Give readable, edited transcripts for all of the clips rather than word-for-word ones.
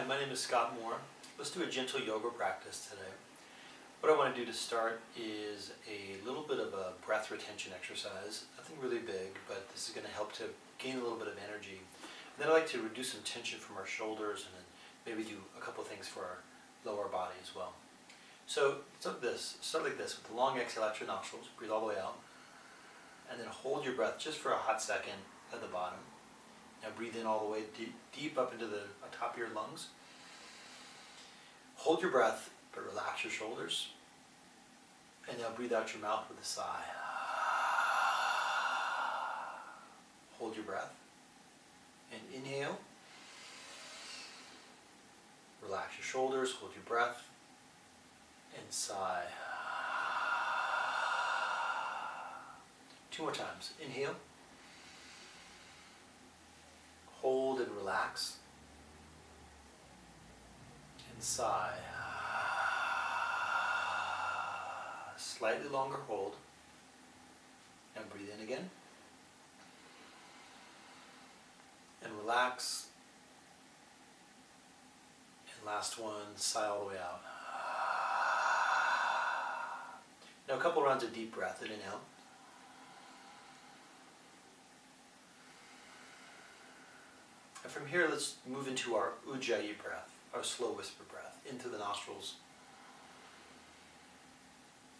Hi, my name is Scott Moore. Let's do a gentle yoga practice today. What I want to do to start is a little bit of a breath retention exercise. Nothing really big, but this is going to help to gain a little bit of energy. And then I'd like to reduce some tension from our shoulders and then maybe do a couple things for our lower body as well. So start like this with a long exhale out your nostrils, breathe all the way out, and then hold your breath just for a hot second at the bottom. Now breathe in all the way deep up into the top of your lungs. Hold your breath, but relax your shoulders. And now breathe out your mouth with a sigh. Hold your breath. And inhale. Relax your shoulders, hold your breath. And sigh. 2 more times. Inhale. Hold and relax. And sigh. Slightly longer hold. And breathe in again. And relax. And last one, sigh all the way out. Now a couple rounds of deep breath in and out. And from here, let's move into our Ujjayi breath, our slow whisper breath, in through the nostrils,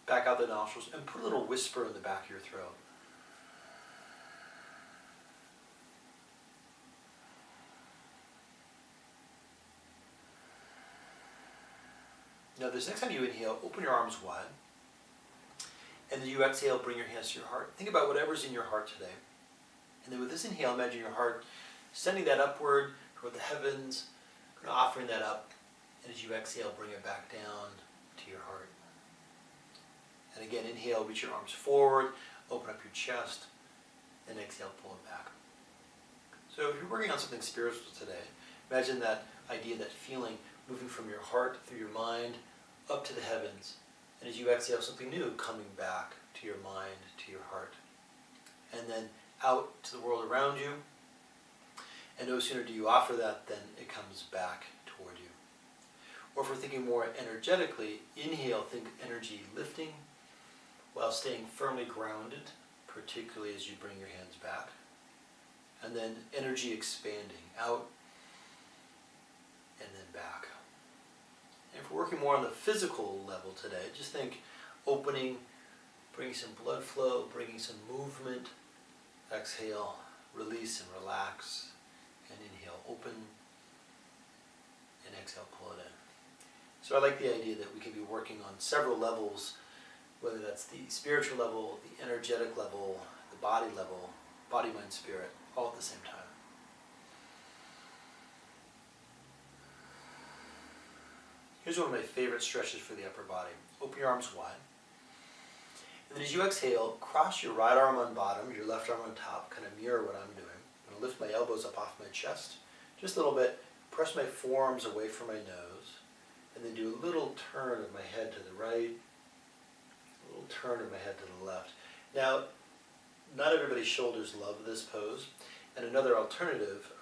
back out the nostrils, and put a little whisper in the back of your throat. Now this next time you inhale, open your arms wide, and then you exhale, bring your hands to your heart. Think about whatever's in your heart today. And then with this inhale, imagine your heart sending that upward toward the heavens, kind of offering that up. And as you exhale, bring it back down to your heart. And again, inhale, reach your arms forward, open up your chest, and exhale, pull it back. So if you're working on something spiritual today, imagine that idea, that feeling, moving from your heart through your mind up to the heavens. And as you exhale, something new coming back to your mind, to your heart. And then out to the world around you. And no sooner do you offer that than it comes back toward you. Or if we're thinking more energetically, inhale, think energy lifting while staying firmly grounded, particularly as you bring your hands back. And then energy expanding out and then back. And if we're working more on the physical level today, just think opening, bringing some blood flow, bringing some movement. Exhale, release and relax. And inhale, open, and exhale, pull it in. So I like the idea that we can be working on several levels, whether that's the spiritual level, the energetic level, the body level, body, mind, spirit, all at the same time. Here's one of my favorite stretches for the upper body. Open your arms wide. And then as you exhale, cross your right arm on bottom, your left arm on top, kind of mirror what I'm doing. I'm going to lift my elbows up off my chest, just a little bit, press my forearms away from my nose, and then do a little turn of my head to the right, a little turn of my head to the left. Now, not everybody's shoulders love this pose, and another alternative,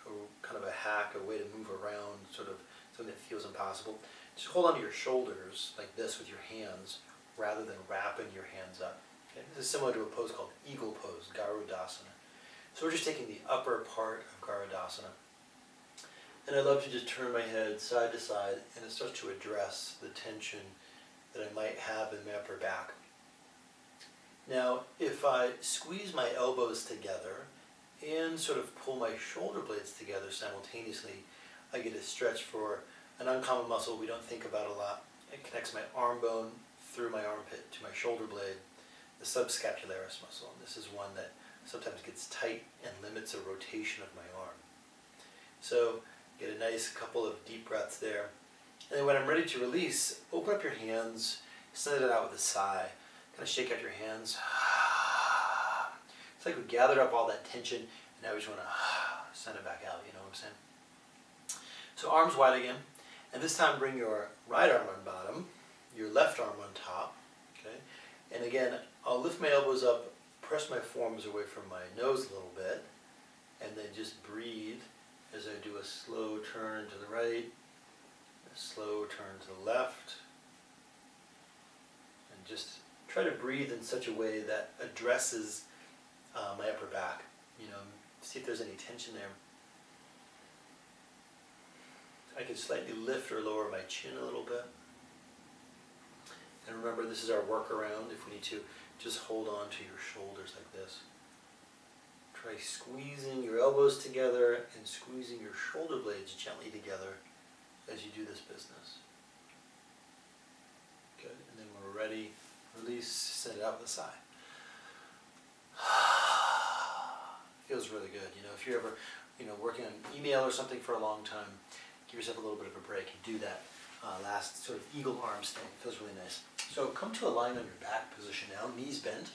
kind of a hack, a way to move around, sort of something that feels impossible, just hold onto your shoulders like this with your hands, rather than wrapping your hands up. Okay? This is similar to a pose called Eagle Pose, Garudasana. So we're just taking the upper part of Garudasana. And I love to just turn my head side to side, and it starts to address the tension that I might have in my upper back. Now, if I squeeze my elbows together and sort of pull my shoulder blades together simultaneously, I get a stretch for an uncommon muscle we don't think about a lot. It connects my arm bone through my armpit to my shoulder blade, the subscapularis muscle. And this is one that sometimes gets tight and limits a rotation of my arm. So get a nice couple of deep breaths there. And then when I'm ready to release, open up your hands, send it out with a sigh. Kind of shake out your hands. It's like we gathered up all that tension and now we just want to send it back out, you know what I'm saying? So arms wide again. And this time bring your right arm on bottom, your left arm on top. Okay? And again, I'll lift my elbows up, press my forearms away from my nose a little bit, and then just breathe as I do a slow turn to the right Slow turn to the left. And just try to breathe in such a way that addresses my upper back. See if there's any tension there. I can slightly lift or lower my chin a little bit. And remember, this is our workaround. If we need to, just hold on to your shoulders like this. Try squeezing your elbows together and squeezing your shoulder blades gently together as you do this business. Good. And then when we're ready, release, send it out the side. Feels really good. If you're ever, working on email or something for a long time, give yourself a little bit of a break and do that last sort of eagle arms thing. It feels really nice. So come to a line on your back position now, knees bent.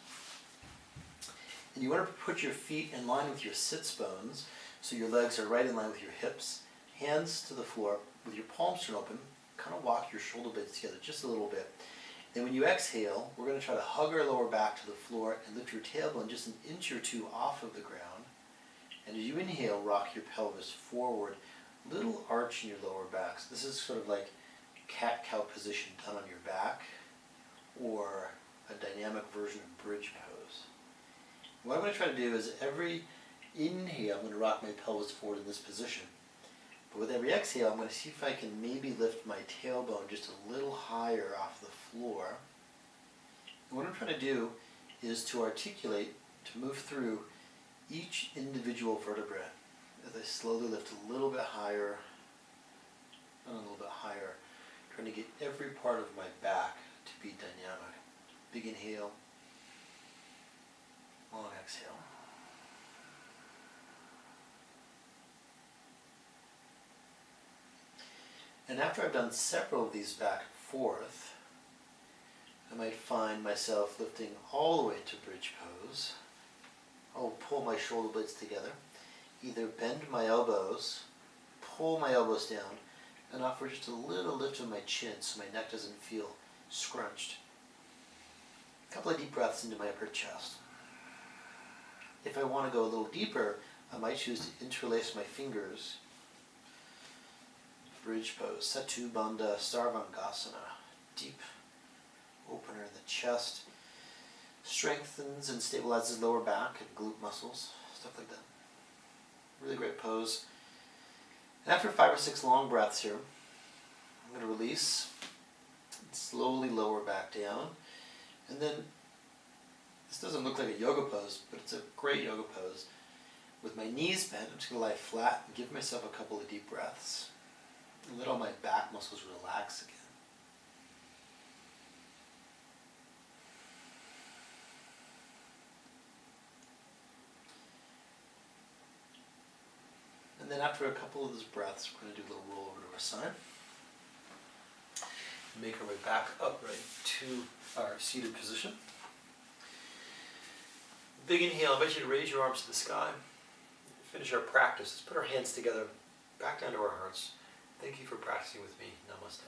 And you want to put your feet in line with your sits bones, so your legs are right in line with your hips. Hands to the floor with your palms turned open. Kind of walk your shoulder blades together just a little bit. And when you exhale, we're going to try to hug our lower back to the floor and lift your tailbone just an inch or two off of the ground. And as you inhale, rock your pelvis forward. Little arch in your lower back. So this is sort of like cat-cow position done on your back, or a dynamic version of bridge pose. What I'm going to try to do is every inhale, I'm going to rock my pelvis forward in this position. But with every exhale, I'm going to see if I can maybe lift my tailbone just a little higher off the floor. And what I'm trying to do is to articulate, to move through each individual vertebra as I slowly lift a little bit higher and a little bit higher, trying to get every part of my back to be dynamic. Big inhale, long exhale. And after I've done several of these back and forth, I might find myself lifting all the way to bridge pose. I'll pull my shoulder blades together, either bend my elbows, pull my elbows down, and offer just a little lift of my chin so my neck doesn't feel scrunched. A couple of deep breaths into my upper chest. If I want to go a little deeper, I might choose to interlace my fingers. Bridge pose, Setu Bandha Sarvangasana. Deep opener in the chest. Strengthens and stabilizes lower back and glute muscles, stuff like that. Really great pose. And after 5 or 6 long breaths here, I'm going to release and slowly lower back down. And then, this doesn't look like a yoga pose, but it's a great yoga pose. With my knees bent, I'm just going to lie flat and give myself a couple of deep breaths. And let all my back muscles relax again. And then after a couple of those breaths, we're going to do a little roll over to our side. Make our way back upright to our seated position. Big inhale, I invite you to raise your arms to the sky. Finish our practice. Let's put our hands together, back down to our hearts. Thank you for practicing with me. Namaste.